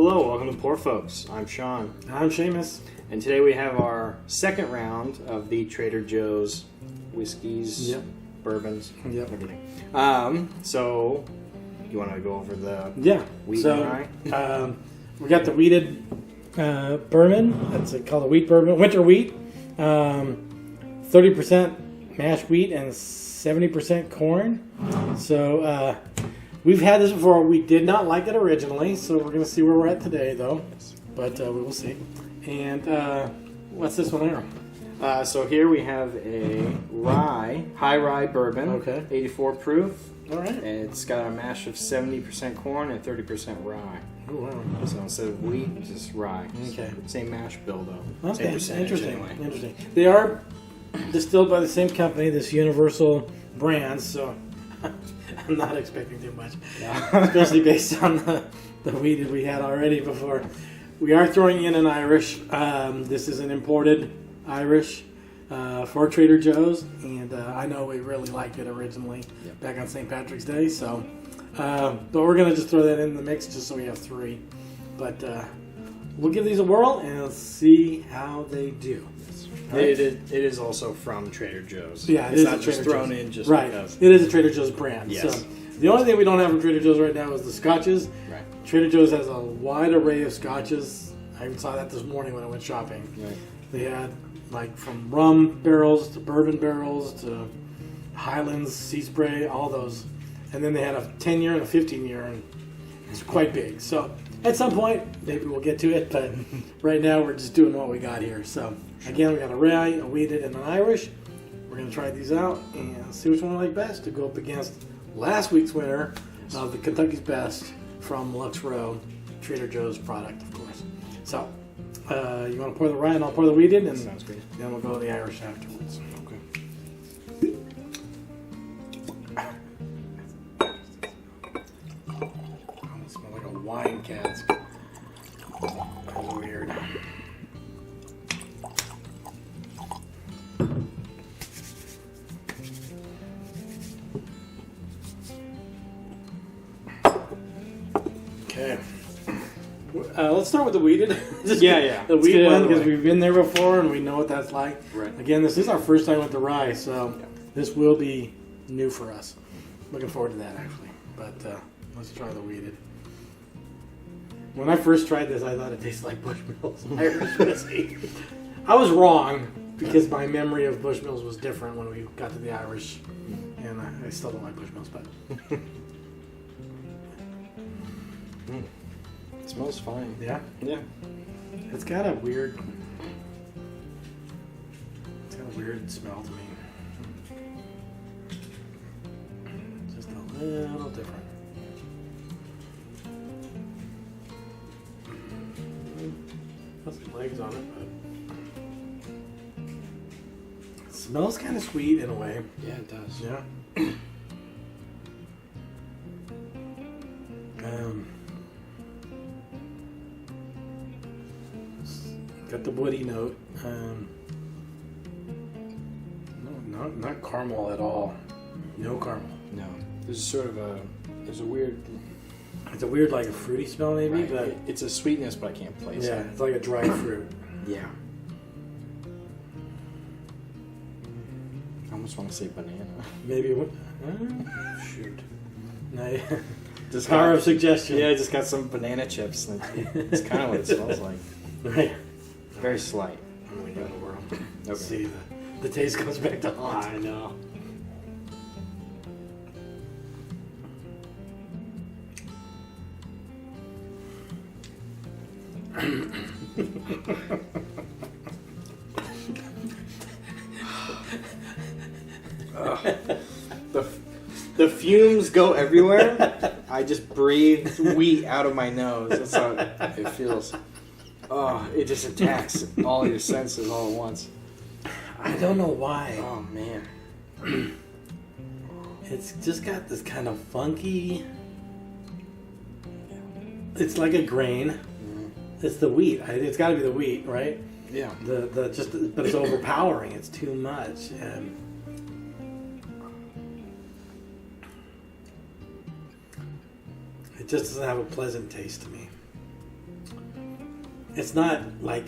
hello, welcome to Poor Folks. I'm Sean. I'm Seamus. And today we have our second round of the Trader Joe's whiskeys, bourbons, everything. So, you want to go over the wheat and rye? We got the wheated bourbon. That's called a wheat bourbon. Winter wheat. 30% mashed wheat and 70% corn. So, we've had this before. We did not like it originally, so we're going to see where we're at today, though. But we will see. And what's this one here? So here we have a high rye bourbon, 84 proof. All right. And it's got a mash of 70% corn and 30% rye. Oh, wow. So instead of wheat, it's just rye. Okay. Same mash bill, though. Okay, Same percentage interesting. Anyway. Interesting. They are distilled by the same company, this Universal brand, so I'm not expecting too much, especially based on the wheat that we had already before. We are throwing in an Irish. This is an imported Irish for Trader Joe's, and I know we really liked it originally back on St. Patrick's Day. So, but we're gonna just throw that in the mix just so we have three. But we'll give these a whirl and see how they do. Right? It is also from Trader Joe's. Yeah, it's not just thrown in just because. It is a Trader Joe's brand. Yes. So the only thing we don't have from Trader Joe's right now is the scotches. Right. Trader Joe's has a wide array of scotches. I even saw that this morning when I went shopping. Right. They had like from rum barrels to bourbon barrels to Highlands, Sea Spray, all those. And then they had a 10-year and a 15-year, and it's quite big. So at some point, maybe we'll get to it, but right now we're just doing what we got here. So again, we got a rye, a wheated, and an Irish. We're going to try these out and see which one we like best to go up against last week's winner of the Kentucky's Best from Lux Row, Trader Joe's product, of course. So you want to pour the rye and I'll pour the wheated, and sounds great. Then we'll go to the Irish afterwards. Okay. Almost smells like a wine cask. That's weird. Okay. Let's start with the wheated. The wheat one, because we've been there before and we know what that's like. Right. Again, this is our first time with the rye, so this will be new for us. Looking forward to that, actually. But let's try the wheated. When I first tried this, I thought it tasted like Bushmills Irish whiskey. I was wrong, because my memory of Bushmills was different when we got to the Irish, and I still don't like Bushmills, but... It smells fine. Yeah? Yeah. It's got a weird smell to me. Just a little different. Got some legs on it, but it smells kind of sweet in a way. Yeah, it does. Yeah. Got the woody note. No, not caramel at all. No caramel. No. There's a weird... It's a weird, like a fruity smell maybe, right. but... It's a sweetness, but I can't place it. Yeah, it's like a dried fruit. Yeah. I almost want to say banana. Maybe it would... shoot. No, Just power of suggestion. Yeah, I just got some banana chips. It's kind of what it smells like. Right. Very slight. I'm going to go to the world. Okay. See, the taste comes back to haunt. I know. The fumes go everywhere. I just breathe wheat out of my nose. That's how it feels. Oh, it just attacks all your senses all at once. I don't know why. Oh, man. It's just got this kind of funky... It's like a grain. Mm-hmm. It's the wheat. It's got to be the wheat, right? Yeah. But it's overpowering. It's too much. And it just doesn't have a pleasant taste to me. it's not like,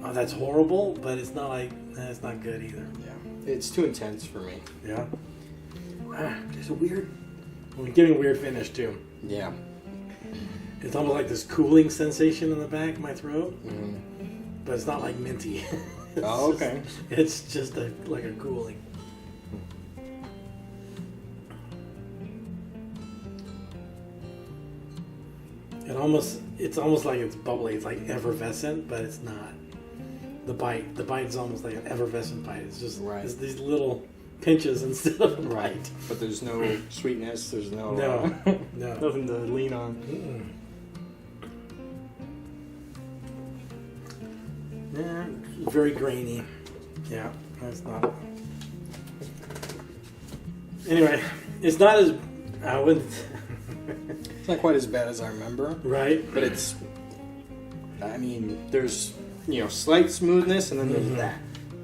oh, that's horrible, but it's not like, it's not good either. Yeah. It's too intense for me. Yeah. It's a weird, we're getting a weird finish too. Yeah. It's almost like this cooling sensation in the back of my throat, Mm-hmm. but it's not like minty. Oh, okay. It's just like a cooling. It's almost like it's bubbly. It's like effervescent, but it's not. The bite's almost like an effervescent bite. It's just it's these little pinches instead of a bite. But there's no sweetness. There's no nothing to lean on. Mm-mm. Yeah, very grainy. Yeah, that's not. Anyway, it's not as I wouldn't. It's not quite as bad as I remember. Right. But it's. I mean, there's slight smoothness, and then there's that.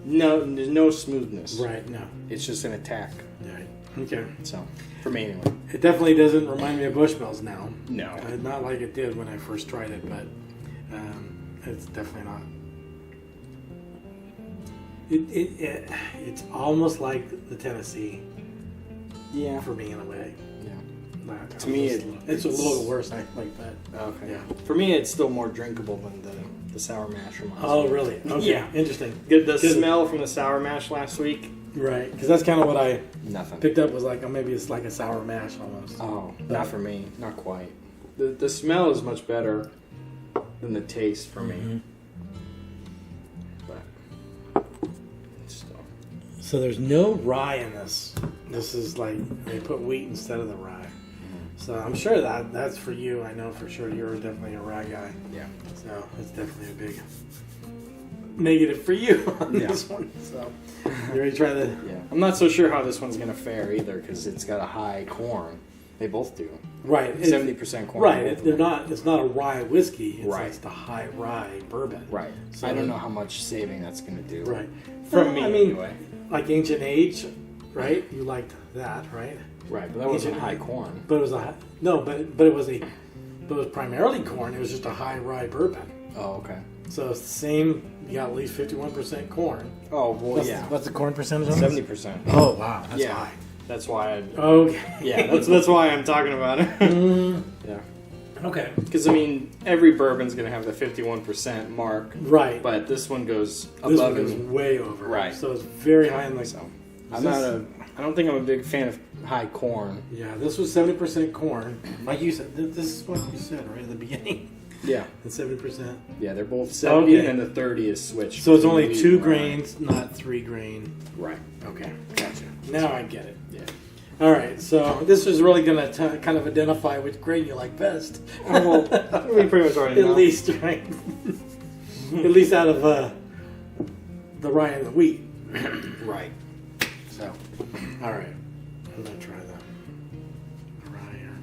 No, there's no smoothness. Right. No. It's just an attack. Right. Okay. So, for me anyway. It definitely doesn't remind me of Bushmills now. No. Not like it did when I first tried it, but it's definitely not. It's almost like the Tennessee. Yeah. For me, in a way. Yeah. To me, it's a little worse. I like that. Okay. Yeah. For me, it's still more drinkable than the sour mash reminds me. Oh, really? Okay. Yeah. Interesting. Get the smell from the sour mash last week. Right. Because that's kind of what I Nothing. picked up was like, oh, maybe it's like a sour mash almost. Oh, not for me. Not quite. The smell is much better than the taste for me. But still. So there's no rye in this. This is like they put wheat instead of the rye. So I'm sure that's for you. I know for sure you're definitely a rye guy. Yeah. So it's definitely a big negative for you on this one. So you ready to try the? Yeah. I'm not so sure how this one's gonna fare either because it's got a high corn. They both do. Right. 70% corn. Right. It's not a rye whiskey. It's right. Like the high rye bourbon. Right. So I don't know how much saving that's gonna do. Right. From me anyway. Like Ancient Age, right? You liked that, right? Right, but that wasn't high corn. But it was it was primarily corn. It was just a high rye bourbon. Oh, okay. So it's the same. You got at least 51% corn. Oh, well, What's the corn percentage on 70%. Oh, wow, that's high. That's why. Okay. Yeah, that's why I'm talking about it. Yeah. Okay. Because I mean, every bourbon's gonna have the 51% mark. Right. But this one goes above. This one goes way over. Right. So it's very high in the. So I don't think I'm a big fan of high corn. Yeah, this was 70% corn. Like you said, this is what you said right at the beginning. Yeah. And 70%. Yeah, they're both 70 and then the 30 is switched. So it's only 2 grains, not 3 grain. Right. Okay, gotcha. Now I get it. Yeah. All right, so this is really going to kind of identify which grain you like best. Well, we pretty much already know. At least, right? At least out of the rye and the wheat. Right. So, all right. I'm going to try the rye here.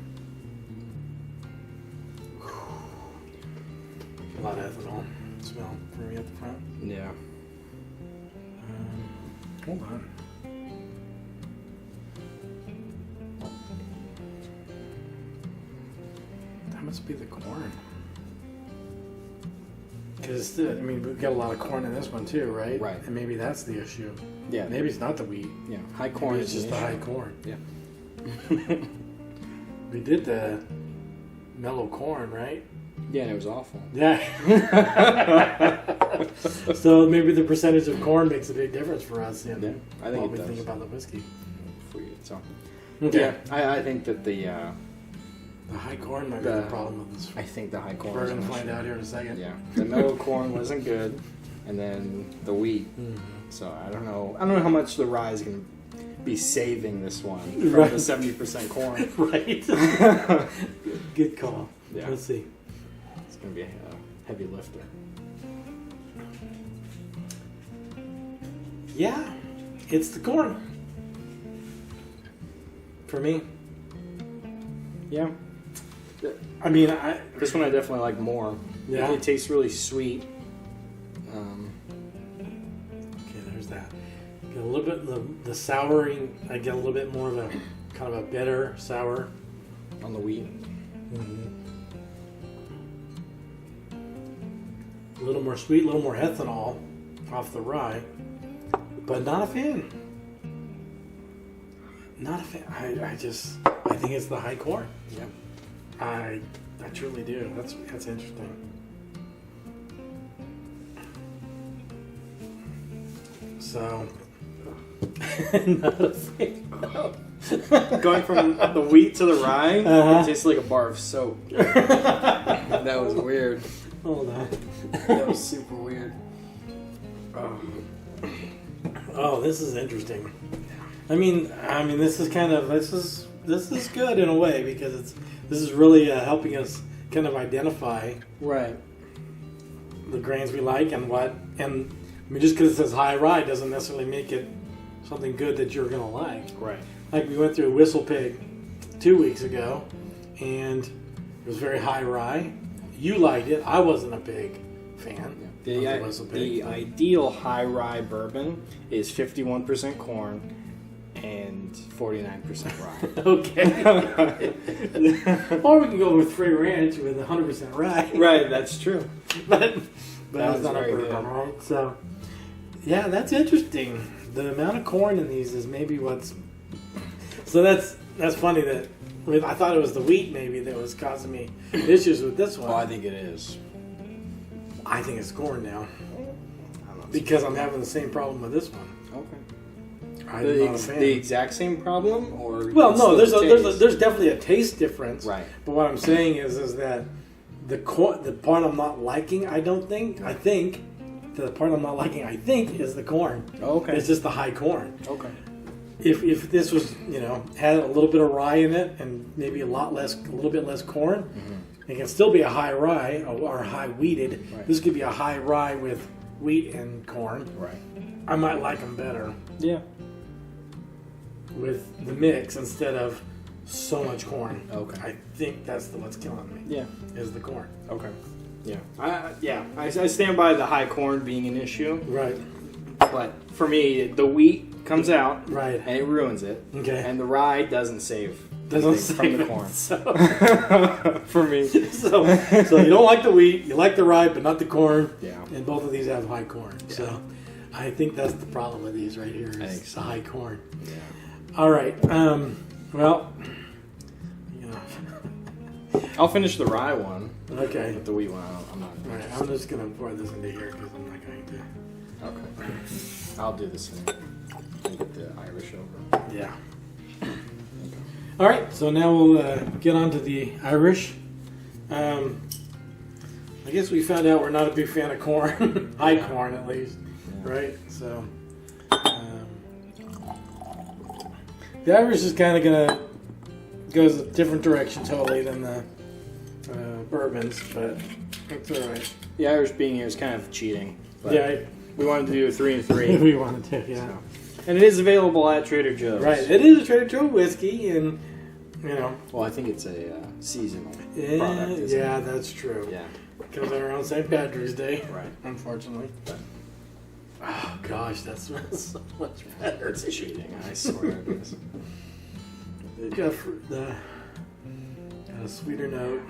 A lot of ethanol smell for me at the front. Yeah. Hold on. That must be the corn. Because, I mean, we've got a lot of corn in this one too, right? Right. And maybe that's the issue. Yeah. Maybe it's not the wheat. Yeah. High corn Maybe is it's just the high corn. Yeah. We did the mellow corn, right? Yeah, and it was awful. Yeah. So maybe the percentage of corn makes a big difference for us. Yeah, I think what it we does. think about the whiskey. For you, so. Okay. Yeah, I think that the high corn might be the problem with this. I think the high corn. We're going to find out here in a second. Yeah, the mellow corn wasn't good, and then the wheat. Mm-hmm. So I don't know how much the rye is going to be saving this one from the 70% corn. Right. Good call. Yeah. Let's see. It's going to be a heavy lifter. Yeah, it's the corn. For me. Yeah. I mean, this one I definitely like more. Yeah. It tastes really sweet. Okay, there's that. Get a little bit the souring. I get a little bit more of a kind of a bitter sour on the wheat. Mm-hmm. little more sweet, a little more ethanol off the rye, but not a fan. Not a fan. I think it's the high corn. Yeah. I truly do. That's interesting. So, not a fan. Going from the wheat to the rye, it tastes like a bar of soap. That was weird. Hold on. That was super weird. Oh, this is interesting. I mean, this is good in a way because this is really helping us kind of identify Right. the grains we like and what. And I mean, just because it says high rye doesn't necessarily make it something good that you're gonna like. Right. Like we went through Whistle Pig 2 weeks ago, and it was very high rye. You liked it. I wasn't a big fan of the Whistle Pig. The ideal high rye bourbon is 51% corn and 49% rye. Okay. Or we can go with Free Ranch with 100% rye. Right, that's true. but That it's not a very bourbon, good. right? So, yeah, that's interesting. The amount of corn in these is maybe what's... So that's funny that... I thought it was the wheat maybe that was causing me issues with this one. Oh, I think it is. I think it's corn now. I don't know. Because I'm having the same problem with this one. Okay. I'm not a fan. The exact same problem, or Well, no, it's the taste? there's definitely a taste difference. Right. But what I'm saying is that the part I'm not liking, I think the part I'm not liking, is the corn. Okay. It's just the high corn. Okay. If this was, had a little bit of rye in it and maybe a little bit less corn, it can still be a high rye or high wheated. Right. This could be a high rye with wheat and corn. Right. I might like them better Yeah. with the mix instead of so much corn. Okay. I think that's what's killing me. Yeah. Is the corn. Okay. Yeah. I stand by the high corn being an issue, Right. but for me, the wheat comes out Right. and it ruins it, Okay. and the rye doesn't save Doesn't anything from save the it. corn. So, For me. so you don't like the wheat, you like the rye, but not the corn. Yeah. And both of these have high corn. Yeah. So I think that's the problem with these right here. I Is think so. the high corn. Yeah. All right. Well. I'll finish the rye one. Okay. But the wheat one, I'm not. All right. I'm just gonna pour this into here because I'm not going to. Okay. I'll do the same. Get the Irish over. Yeah. All right. So now we'll get on to the Irish. I guess we found out we're not a big fan of corn, high corn at least, Yeah. right? So the Irish is kind of gonna goes a different direction totally than the bourbons, but it's all right. The Irish being here is kind of cheating. But Yeah, we wanted to do a 3 and 3. we wanted to. Yeah, So. And it is available at Trader Joe's. right. It is a Trader Joe whiskey, and Well, I think it's a seasonal yeah, product. Isn't yeah, it? that's true. Yeah. Comes out around St. Patrick's Day, Right. unfortunately. Oh gosh, that smells so much better. It's cheating. I swear it is. It got got a sweeter note.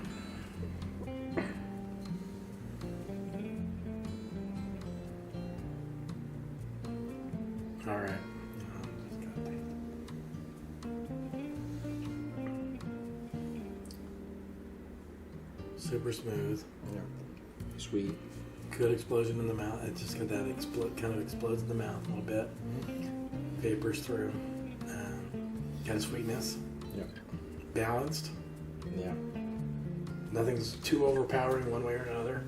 All right. Super smooth. Yeah. Sweet. Good explosion in the mouth. It just got that kind of explodes in the mouth a little bit. Vapors through. Got a sweetness. Yeah. Balanced. Yeah. Nothing's too overpowering one way or another.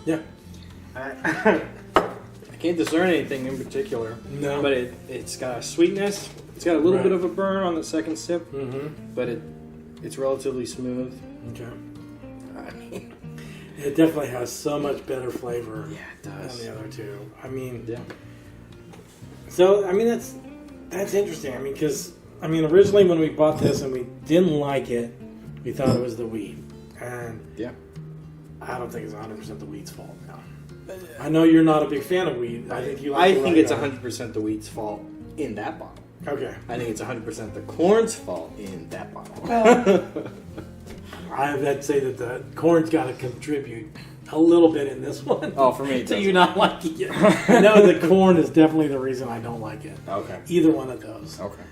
Yeah. I can't discern anything in particular. No. But it's got a sweetness. It's got a little Right. bit of a burn on the second sip, Mm-hmm. but it's relatively smooth. Okay. I mean, It definitely has so much better flavor yeah, it than does. the other two. I mean, Yeah. so I mean that's interesting. I mean, because originally when we bought this and we didn't like it, we thought it was the wheat, and Yeah. I don't think it's 100% the wheat's fault now. I know you're not a big fan of wheat. I think you like I the think rye it's guy. 100% the wheat's fault in that bottle. Okay. I think it's 100% the corn's fault in that bottle. Well, I'd say that the corn's got to contribute a little bit in this one. Oh, for me, to you not liking it. I know the corn is definitely the reason I don't like it. Okay. Either one of those. Okay.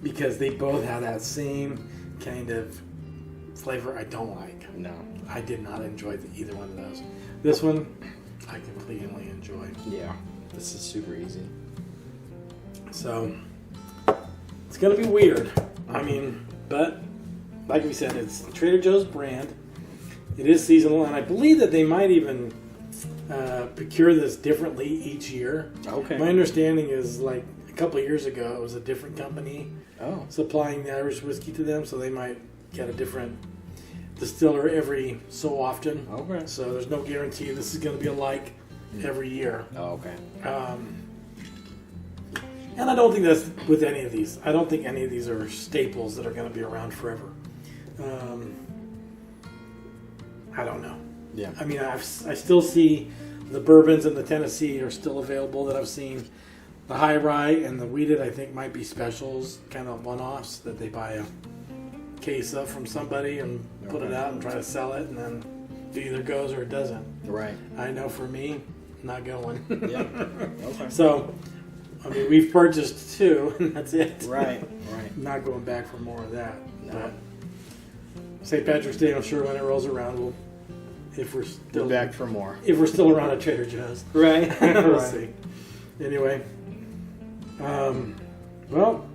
Because they both have that same kind of flavor I don't like. No. I did not enjoy either one of those. This one, I completely enjoy. Yeah. This is super easy. So, it's going to be weird. I mean, but, like we said, it's Trader Joe's brand. It is seasonal, and I believe that they might even procure this differently each year. Okay. My understanding is, like, a couple of years ago, it was a different company supplying the Irish whiskey to them, so they might get a different distiller every so often. Okay. So there's no guarantee this is going to be alike every year. Oh, okay. And I don't think that's with any of these. I don't think any of these are staples that are going to be around forever. I don't know. Yeah. I mean, I still see the bourbons and the Tennessee are still available that I've seen. The high rye and the wheated, I think, might be specials, kind of one-offs that they buy a case of from somebody and put it out and try to sell it, and then it either goes or it doesn't. Right. I know for me, not going. Yeah. Okay. So, I mean, we've purchased 2, and that's it. Right. Right. Not going back for more of that. No. But St. Patrick's Day, I'm sure when it rolls around, we'll, if we're still We're back for more. if we're still around at Trader Joe's. Right. We'll see. Anyway, well,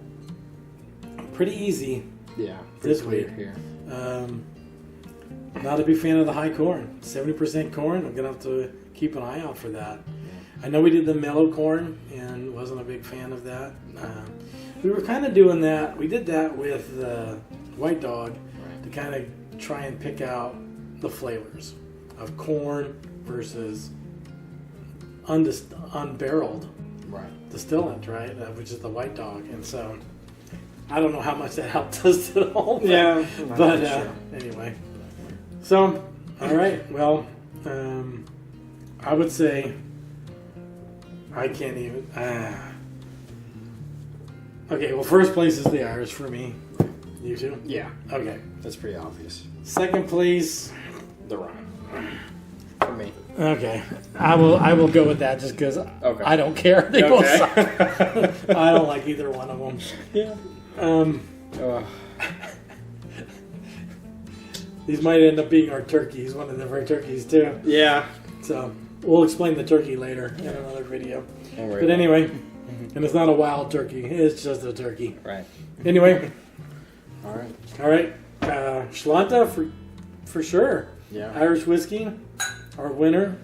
pretty easy. Yeah. This week here. Not a big fan of the high corn. 70% corn. I'm gonna have to keep an eye out for that. I know we did the mellow corn and wasn't a big fan of that. We were kind of doing that. We did that with the White Dog to kind of try and pick out the flavors of corn versus unbarreled distillant, right? Which is the White Dog. And so I don't know how much that helped us at all. But, Yeah. but anyway. So, all right. Well, I would say I can't even. Okay, well, first place is the Irish for me. You too? Yeah. Okay. That's pretty obvious. Second place, The rye. For me. okay. I will go with that just because I don't care. They both suck. I don't like either one of them. Yeah. These might end up being our turkeys, one of the our turkeys too. Yeah. So we'll explain the turkey later in another video. But anyway, and it's not a wild turkey; it's just a turkey. Right. Anyway. All right. Schlanta for sure. Yeah. Irish whiskey, our winner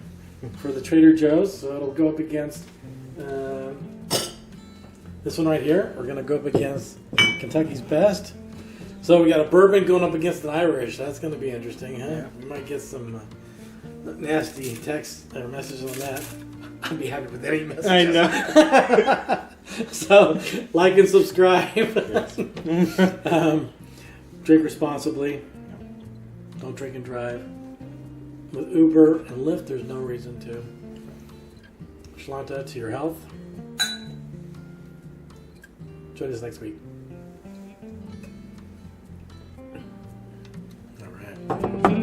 for the Trader Joe's. So it'll go up against this one right here. We're gonna go up against Kentucky's Best. So we got a bourbon going up against an Irish. That's going to be interesting, huh? Yeah. We might get some nasty text or messages on that. I'd be happy with any messages. I know. So, like and subscribe. Drink responsibly. Don't drink and drive. With Uber and Lyft, there's no reason to. Schlanta, to your health. Join us next week. All right.